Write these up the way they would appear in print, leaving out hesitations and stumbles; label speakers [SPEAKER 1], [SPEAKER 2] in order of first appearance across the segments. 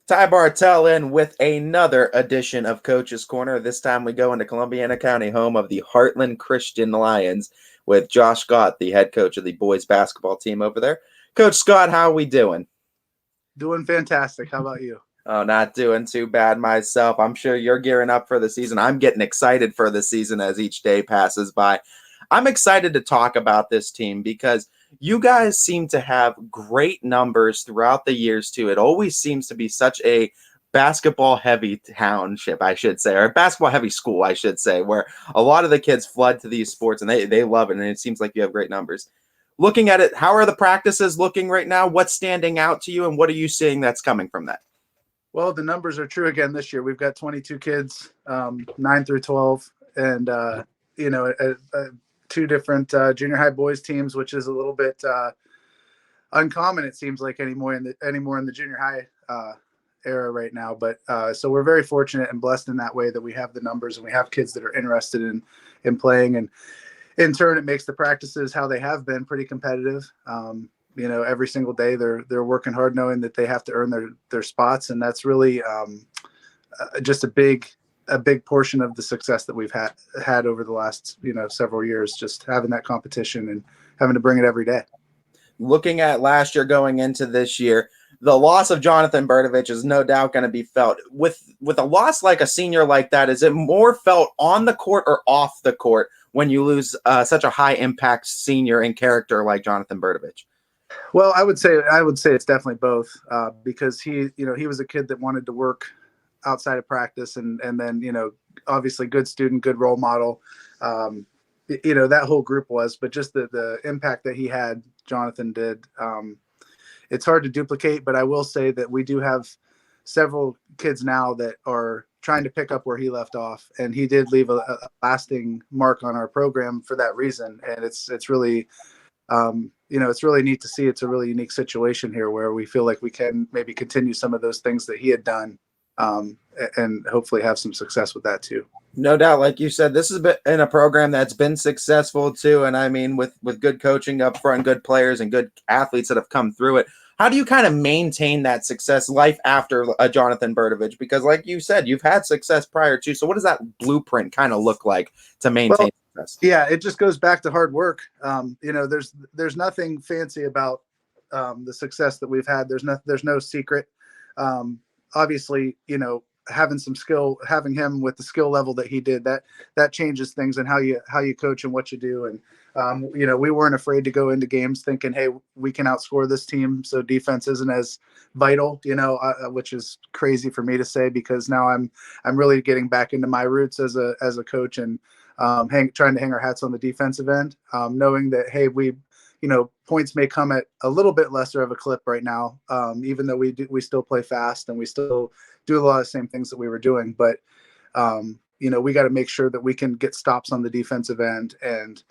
[SPEAKER 1] Ty Bartell in with another edition of Coach's Corner. This time we go into Columbiana County, home of the Heartland Christian Lions, with Josh Scott, the head coach of the boys basketball team over there. Coach Scott, how are we doing?
[SPEAKER 2] Doing fantastic. How about you?
[SPEAKER 1] Oh, not doing too bad myself. I'm sure you're gearing up for the season. I'm getting excited for the season as each day passes by. I'm excited to talk about this team because you guys seem to have great numbers throughout the years, too. It always seems to be such a basketball heavy township, I should say, or basketball heavy school, I should say, where a lot of the kids flood to these sports and they love it. And it seems like you have great numbers. Looking at it, how are the practices looking right now? What's standing out to you and what are you seeing that's coming from that?
[SPEAKER 2] Well, the numbers are true again this year. We've got 22 kids, 9 through 12, and two different junior high boys teams, which is a little bit uncommon. It seems like anymore in the junior high era right now. But so we're very fortunate and blessed in that way that we have the numbers and we have kids that are interested in playing, and in turn, it makes the practices how they have been pretty competitive. Every single day they're working hard, knowing that they have to earn their spots, and that's really just a big portion of the success that we've had over the last several years. Just having that competition and having to bring it every day.
[SPEAKER 1] Looking at last year going into this year, the loss of Jonathan Berdovich is no doubt going to be felt. With a loss like a senior like that, is it more felt on the court or off the court when you lose such a high impact senior in character like Jonathan Berdovich?
[SPEAKER 2] Well, I would say it's definitely both, because he was a kid that wanted to work outside of practice, and then obviously good student, good role model. That whole group was, but just the impact that he had, Jonathan did. It's hard to duplicate, but I will say that we do have several kids now that are trying to pick up where he left off, and he did leave a lasting mark on our program for that reason. And it's really it's really neat to see. It's a really unique situation here where we feel like we can maybe continue some of those things that he had done, and hopefully have some success with that too.
[SPEAKER 1] No doubt. Like you said, this has been in a program that's been successful too. And I mean, with good coaching up front, good players and good athletes that have come through it. How do you kind of maintain that success life after Jonathan Berdovich? Because like you said, you've had success prior to. So what does that blueprint kind of look like to maintain success?
[SPEAKER 2] Yeah, it just goes back to hard work. There's nothing fancy about the success that we've had. There's no secret. Obviously, having some skill, having him with the skill level that he did, that changes things and how you coach and what you do. And we weren't afraid to go into games thinking, hey, we can outscore this team, so defense isn't as vital, which is crazy for me to say, because now I'm really getting back into my roots as a coach, and trying to hang our hats on the defensive end, knowing that, hey, points may come at a little bit lesser of a clip right now, even though we still play fast and we still do a lot of the same things that we were doing. But, we got to make sure that we can get stops on the defensive end and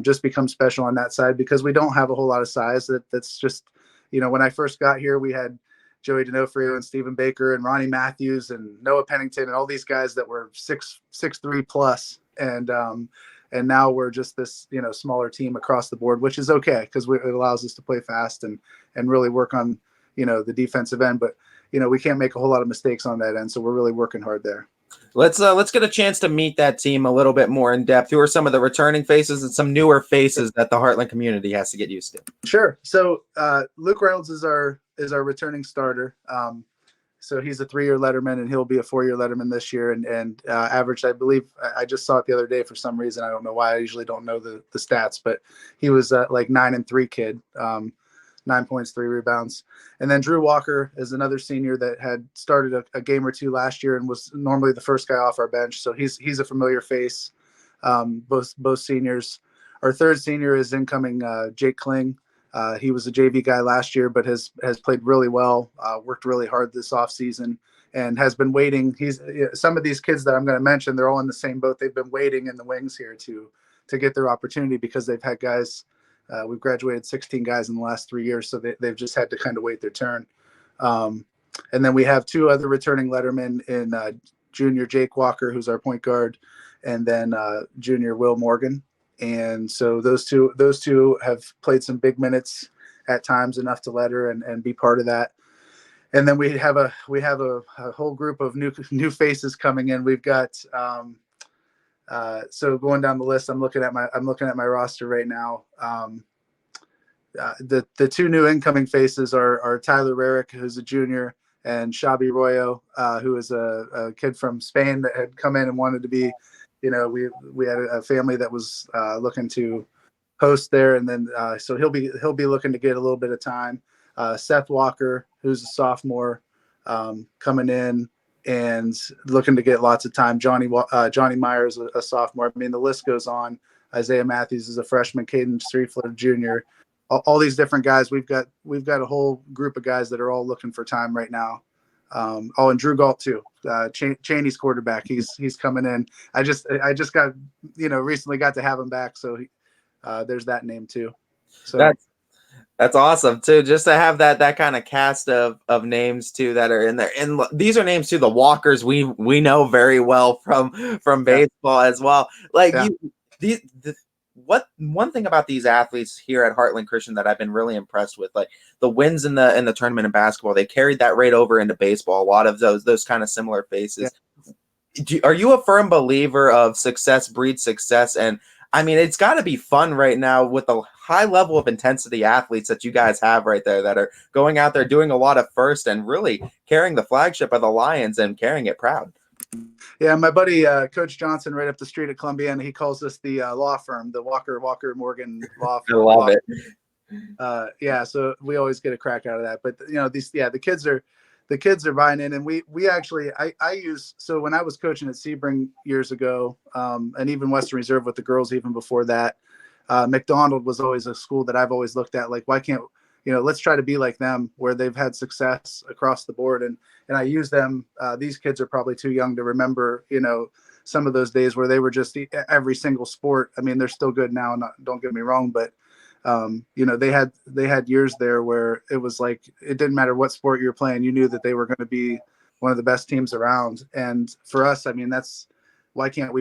[SPEAKER 2] just become special on that side, because we don't have a whole lot of size. That's just, when I first got here, we had Joey D'Onofrio and Stephen Baker and Ronnie Matthews and Noah Pennington and all these guys that were 6'3" plus. And now we're just this, smaller team across the board, which is okay, because it allows us to play fast and really work on, the defensive end. But, we can't make a whole lot of mistakes on that end. So we're really working hard there.
[SPEAKER 1] Let's get a chance to meet that team a little bit more in depth. Who are some of the returning faces and some newer faces that the Heartland community has to get used to?
[SPEAKER 2] Sure. So Luke Reynolds is our returning starter. So he's a 3-year letterman, and he'll be a 4-year letterman this year, and averaged, I believe, I just saw it the other day for some reason. I don't know why. I usually don't know the stats, but he was like 9-3 kid, 9 points, 3 rebounds. And then Drew Walker is another senior that had started a game or two last year and was normally the first guy off our bench. So he's a familiar face, both seniors. Our third senior is incoming Jake Kling. He was a JV guy last year, but has played really well, worked really hard this offseason, and has been waiting. Some of these kids that I'm going to mention, they're all in the same boat. They've been waiting in the wings here to get their opportunity, because they've had guys. We've graduated 16 guys in the last 3 years, so they've just had to kind of wait their turn. And then we have 2 other returning lettermen in junior Jake Walker, who's our point guard, and then junior Will Morgan. And so those two have played some big minutes at times, enough to letter and be part of that. and then we have a whole group of new faces coming in. We've got so going down the list, I'm looking at my roster right now. The two new incoming faces are Tyler Rarick, who's a junior, and Xabi Royo, who is a kid from Spain that had come in and wanted to be, we had a family that was looking to host there, and then so he'll be looking to get a little bit of time. Seth Walker, who's a sophomore, coming in and looking to get lots of time. Johnny Myers, a sophomore. I mean, the list goes on. Isaiah Matthews is a freshman. Caden Streetfoot, junior. All these different guys. We've got a whole group of guys that are all looking for time right now. And Drew Galt too. Cheney's quarterback. He's coming in. I just got recently got to have him back. So there's that name too. So
[SPEAKER 1] that's awesome too. Just to have that kind of cast of names too that are in there, and these are names too. The Walkers we know very well from baseball as well. Like what one thing about these athletes here at Heartland Christian that I've been really impressed with, like the wins in the tournament in basketball, they carried that right over into baseball. A lot of those kind of similar faces. Yeah. Are you a firm believer of success breeds success? And I mean, it's got to be fun right now with the high level of intensity athletes that you guys have right there that are going out there doing a lot of first and really carrying the flagship of the Lions and carrying it proud.
[SPEAKER 2] Yeah, my buddy Coach Johnson, right up the street at Columbiana, he calls us the law firm, the Walker Morgan Law Firm.
[SPEAKER 1] I love it.
[SPEAKER 2] Yeah, so we always get a crack out of that. But the kids are buying in, and we actually I use, so when I was coaching at Sebring years ago, and even Western Reserve with the girls even before that, McDonald was always a school that I've always looked at, like, why can't let's try to be like them, where they've had success across the board. And I use them. These kids are probably too young to remember, some of those days where they were just every single sport. I mean, they're still good now. Don't get me wrong, but they had years there where it was like, it didn't matter what sport you were playing. You knew that they were going to be one of the best teams around. And for us, I mean, that's why can't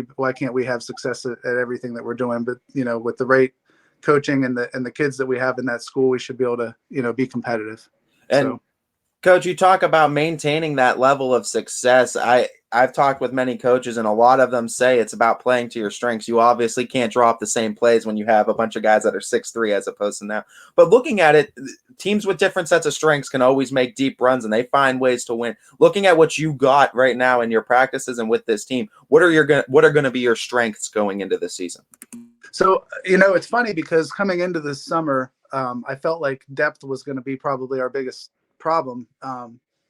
[SPEAKER 2] we have success at everything that we're doing? But, with the right coaching and the kids that we have in that school, we should be able to, be competitive.
[SPEAKER 1] And Coach, you talk about maintaining that level of success. I've talked with many coaches, and a lot of them say it's about playing to your strengths. You obviously can't draw up the same plays when you have a bunch of guys that are 6'3" as opposed to now. But looking at it, teams with different sets of strengths can always make deep runs, and they find ways to win. Looking at what you got right now in your practices and with this team, what are going to be your strengths going into this season?
[SPEAKER 2] So, it's funny because coming into this summer, I felt like depth was going to be probably our biggest problem,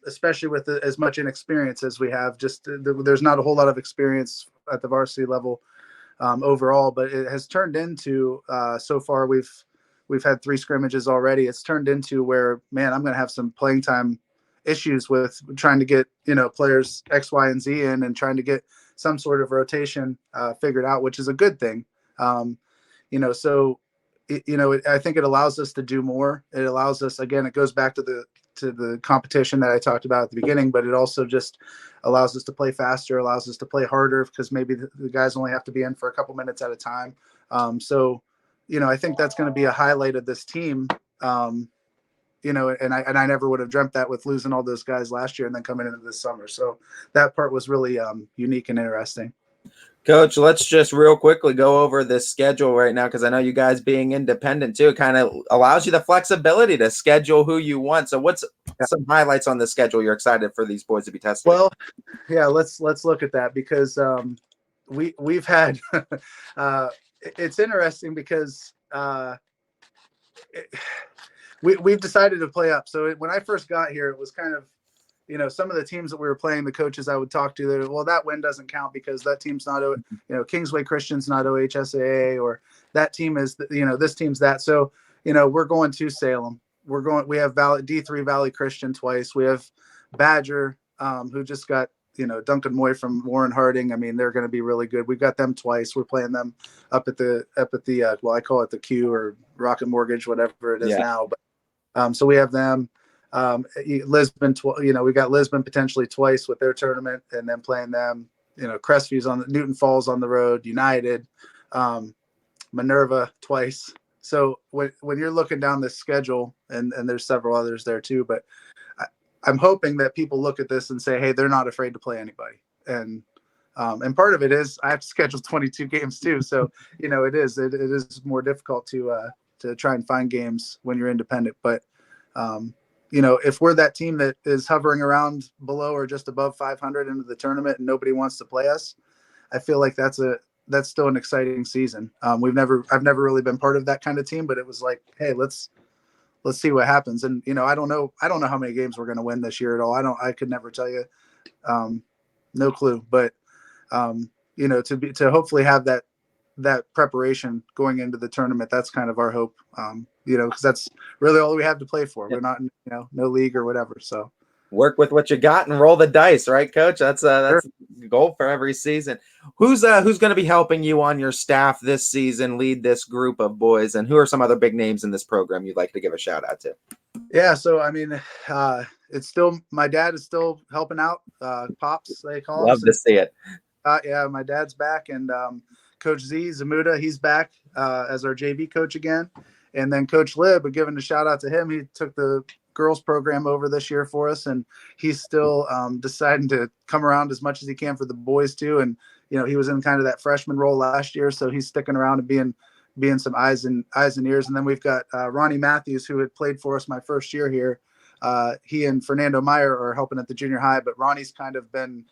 [SPEAKER 2] especially with as much inexperience as we have. Just there's not a whole lot of experience at the varsity level overall, but it has turned into so far we've had 3 scrimmages already. It's turned into where, man, I'm going to have some playing time issues with trying to get players X, Y, and Z in, and trying to get some sort of rotation figured out, which is a good thing. So I think it allows us to do more. It allows us, again, it goes back to the competition that I talked about at the beginning, but it also just allows us to play faster, allows us to play harder, because maybe the guys only have to be in for a couple minutes at a time. I think that's going to be a highlight of this team. And I never would have dreamt that with losing all those guys last year and then coming into this summer. So that part was really unique and interesting.
[SPEAKER 1] Coach, let's just real quickly go over this schedule right now, because I know you guys being independent too kind of allows you the flexibility to schedule who you want. So what's some highlights on the schedule you're excited for these boys to be tested?
[SPEAKER 2] Well, yeah, let's look at that, because we've had it's interesting because we've decided to play up. So when I first got here, it was kind of, some of the teams that we were playing, the coaches I would talk to, well, that win doesn't count because that team's not, Kingsway Christian's not OHSAA, or that team is, this team's that. So, we're going to Salem. We have D3 Valley Christian twice. We have Badger, who just got, Duncan Moy from Warren Harding. I mean, they're going to be really good. We've got them twice. We're playing them up at the well, I call it the Q or Rocket Mortgage, whatever it is now. But so we have them. Lisbon, we got Lisbon potentially twice with their tournament, and then playing them. Crestview's on Newton Falls on the road, United, Minerva twice. So when you're looking down this schedule, and there's several others there too, but I'm hoping that people look at this and say, hey, they're not afraid to play anybody. And part of it is I have to schedule 22 games too. So, it is more difficult to try and find games when you're independent. But, if we're that team that is hovering around below or just above 500 into the tournament and nobody wants to play us, I feel like that's still an exciting season. I've never really been part of that kind of team, but it was like, hey, let's see what happens. And, I don't know how many games we're going to win this year at all. I could never tell you. No clue, but, to hopefully have that preparation going into the tournament, that's kind of our hope. Cause that's really all we have to play for. We're not, no league or whatever. So
[SPEAKER 1] work with what you got and roll the dice, right, Coach? That's
[SPEAKER 2] Sure.
[SPEAKER 1] the goal for every season. Who's going to be helping you on your staff this season, lead this group of boys, and who are some other big names in this program you'd like to give a shout out to?
[SPEAKER 2] Yeah, so I mean, it's still, my dad is still helping out. Pops, they call him.
[SPEAKER 1] Love to see it.
[SPEAKER 2] Yeah, my dad's back, and Coach Z Zamuda, he's back as our JV coach again, and then Coach Lib, giving a shout out to him. He took the girls program over this year for us, and he's still deciding to come around as much as he can for the boys too. And he was in kind of that freshman role last year, so he's sticking around and being some eyes and ears. And then we've got Ronnie Matthews, who had played for us my first year here. He and Fernando Meyer are helping at the junior high, but Ronnie's kind of been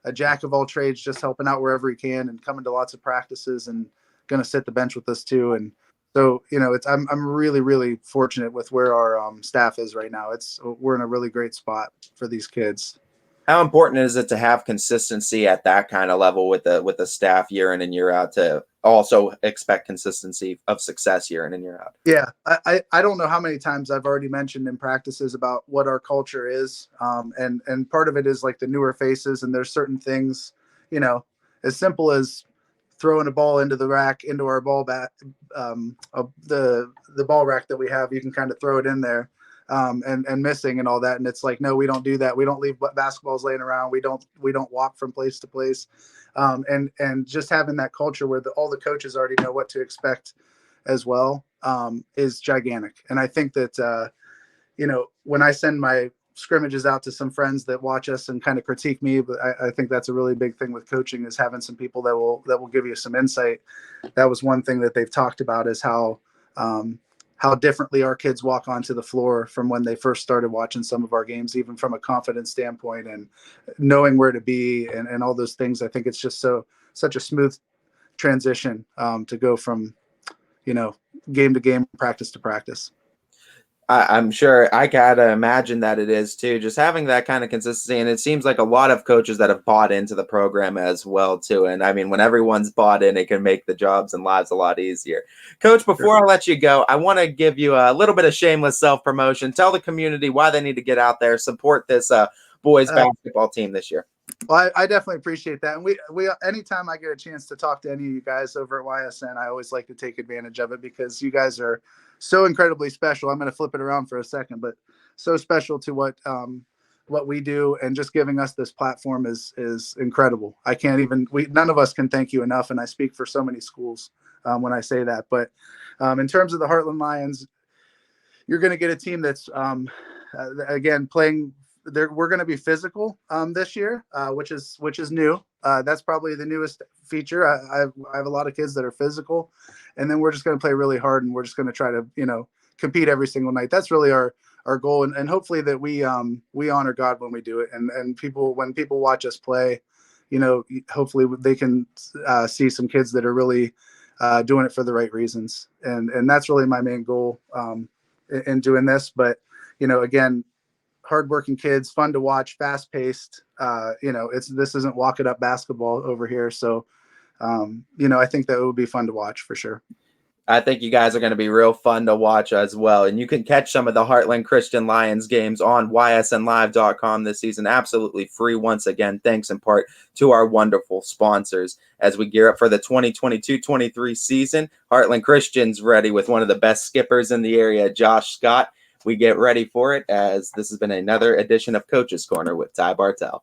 [SPEAKER 2] a jack of all trades, just helping out wherever he can and coming to lots of practices and going to sit the bench with us too. And so, I'm really, really fortunate with where our staff is right now. We're in a really great spot for these kids.
[SPEAKER 1] How important is it to have consistency at that kind of level with the staff year in and year out, to also expect consistency of success year in and year out?
[SPEAKER 2] Yeah, I don't know how many times I've already mentioned in practices about what our culture is, and part of it is like the newer faces, and there's certain things, as simple as throwing a ball into the rack, into our ball bat, the ball rack that we have, you can kind of throw it in there. And missing and all that. And it's like, no, we don't do that. We don't leave basketballs laying around. We don't walk from place to place. And just having that culture where all the coaches already know what to expect as well, is gigantic. And I think that, when I send my scrimmages out to some friends that watch us and kind of critique me, but I think that's a really big thing with coaching, is having some people that will give you some insight. That was one thing that they've talked about, is how differently our kids walk onto the floor from when they first started watching some of our games, even from a confidence standpoint and knowing where to be and all those things. I think it's just such a smooth transition to go from, game to game, practice to practice.
[SPEAKER 1] I'm sure I gotta imagine that it is too, just having that kind of consistency. And it seems like a lot of coaches that have bought into the program as well too. And I mean, when everyone's bought in, it can make the jobs and lives a lot easier. Coach, before I let you go, I want to give you a little bit of shameless self-promotion. Tell the community why they need to get out there, support this boys basketball team this year.
[SPEAKER 2] Well, I definitely appreciate that. And we anytime I get a chance to talk to any of you guys over at YSN, I always like to take advantage of it, because you guys are so incredibly special. I'm going to flip it around for a second, but so special to what we do, and just giving us this platform is incredible. I can't even, none of us can thank you enough. And I speak for so many schools when I say that. But in terms of the Heartland Lions, you're going to get a team that's again playing. We're going to be physical this year, which is new. That's probably the newest feature. I have a lot of kids that are physical, and then we're just going to play really hard, and we're just going to try to compete every single night. That's really our goal, and hopefully that we honor God when we do it, and when people watch us play, hopefully they can see some kids that are really doing it for the right reasons, and that's really my main goal in doing this. But again, hardworking kids, fun to watch, fast paced. This isn't walk it up basketball over here. So, I think that it would be fun to watch for sure.
[SPEAKER 1] I think you guys are going to be real fun to watch as well. And you can catch some of the Heartland Christian Lions games on ysnlive.com this season, absolutely free. Once again, thanks in part to our wonderful sponsors. As we gear up for the 2022-23 season, Heartland Christian's ready with one of the best skippers in the area, Josh Scott. We get ready for it, as this has been another edition of Coach's Corner with Ty Bartell.